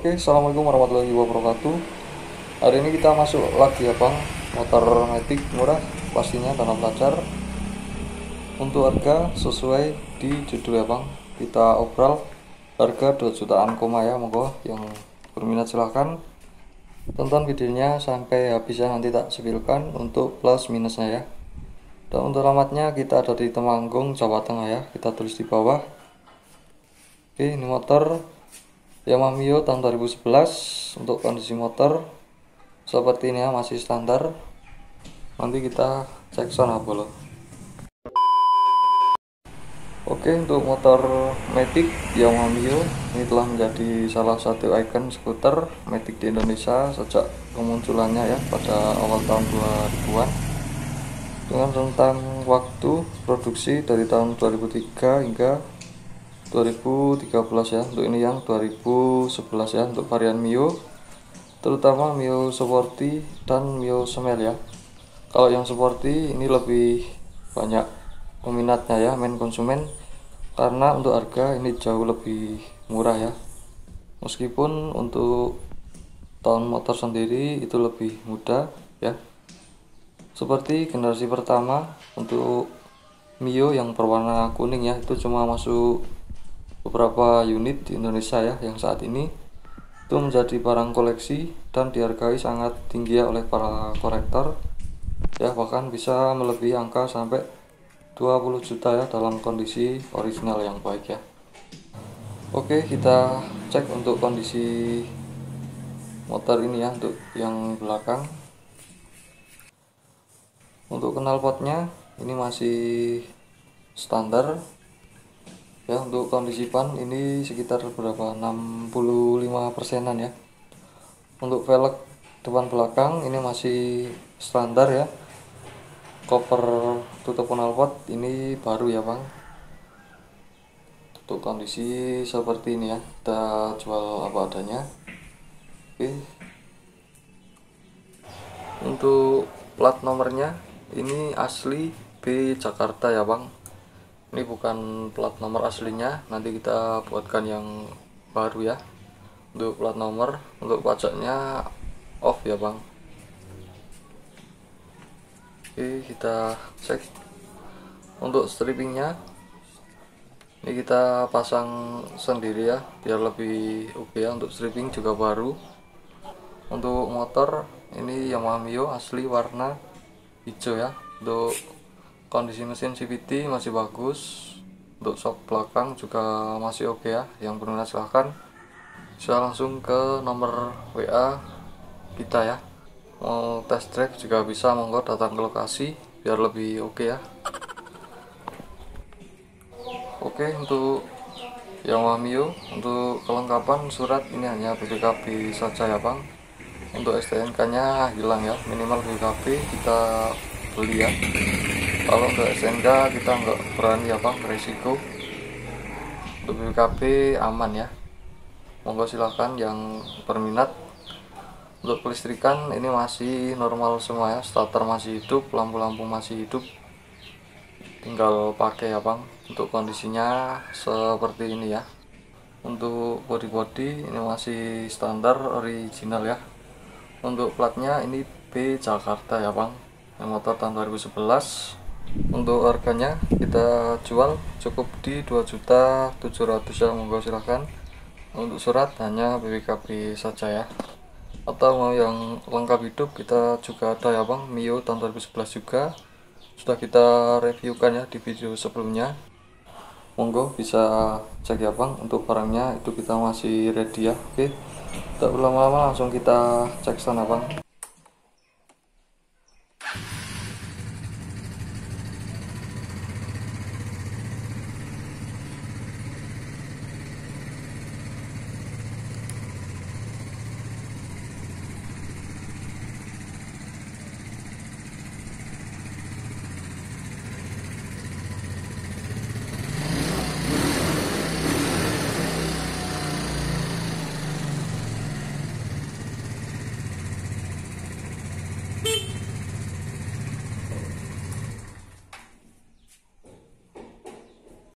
Oke, assalamualaikum warahmatullahi wabarakatuh. Hari ini kita masuk lagi ya bang, motor matic murah pastinya tanpa pelajar. Untuk harga sesuai di judul ya bang, kita obral harga 2 jutaan koma ya. Monggo yang berminat silahkan tonton videonya sampai habis ya, nanti tak sepilkan untuk plus minusnya ya. Dan untuk alamatnya kita ada di Temanggung, Jawa Tengah ya, kita tulis di bawah. Oke, ini motor Yamaha Mio tahun 2011. Untuk kondisi motor seperti ini ya, masih standar. Nanti kita cek sana dulu. Oke, untuk motor Matic Yamaha Mio ini telah menjadi salah satu ikon skuter Matic di Indonesia sejak kemunculannya ya pada awal tahun 2000-an, dengan rentang waktu produksi dari tahun 2003 hingga 2013 ya. Untuk ini yang 2011 ya, untuk varian Mio, terutama Mio Sporty dan Mio Smile ya. Kalau yang Sporty ini lebih banyak peminatnya ya, main konsumen, karena untuk harga ini jauh lebih murah ya. Meskipun untuk tahun motor sendiri itu lebih mudah ya. Seperti generasi pertama untuk Mio yang berwarna kuning ya, itu cuma masuk beberapa unit di Indonesia ya, yang saat ini itu menjadi barang koleksi dan dihargai sangat tinggi ya oleh para kolektor ya, bahkan bisa melebihi angka sampai 20 juta ya dalam kondisi original yang baik ya. Oke, kita cek untuk kondisi motor ini ya. Untuk yang belakang, untuk knalpotnya ini masih standar ya. Untuk kondisi ban ini sekitar berapa, 65%an ya. Untuk velg depan belakang ini masih standar ya. Cover tutup knalpot ini baru ya bang. Untuk kondisi seperti ini ya, kita jual apa adanya. Oke, untuk plat nomornya ini asli B Jakarta ya bang. Ini bukan plat nomor aslinya, nanti kita buatkan yang baru ya. Untuk plat nomor, untuk pajaknya off ya bang. Oke, kita cek untuk strippingnya. Ini kita pasang sendiri ya, biar lebih oke ya. Untuk stripping juga baru. Untuk motor ini Yamaha Mio asli warna hijau ya. Untuk kondisi mesin CVT masih bagus. Untuk shock belakang juga masih oke ya. Yang berminat silahkan bisa langsung ke nomor WA kita ya. Mau test drive juga bisa, monggo datang ke lokasi biar lebih oke ya. Oke, untuk Yamaha Mio untuk kelengkapan surat ini hanya BPKB saja ya bang. Untuk STNK nya hilang ya, minimal BPKB kita beli ya. Kalau untuk STNK kita nggak berani ya bang, resiko. Untuk BPKB aman ya, monggo silahkan yang berminat. Untuk kelistrikan ini masih normal semua ya, starter masih hidup, lampu-lampu masih hidup, tinggal pakai ya bang. Untuk kondisinya seperti ini ya. Untuk body ini masih standar original ya. Untuk platnya ini B Jakarta ya bang, yang motor tahun 2011. Untuk harganya kita jual cukup di 2.700.000 ya, monggo silahkan. Untuk surat hanya BPKB saja ya. Atau mau yang lengkap hidup kita juga ada ya bang, Mio tahun 2011 juga sudah kita reviewkan ya di video sebelumnya. Monggo bisa cek ya bang, untuk barangnya itu kita masih ready ya. Oke, tak berlama-lama langsung kita cek sana bang.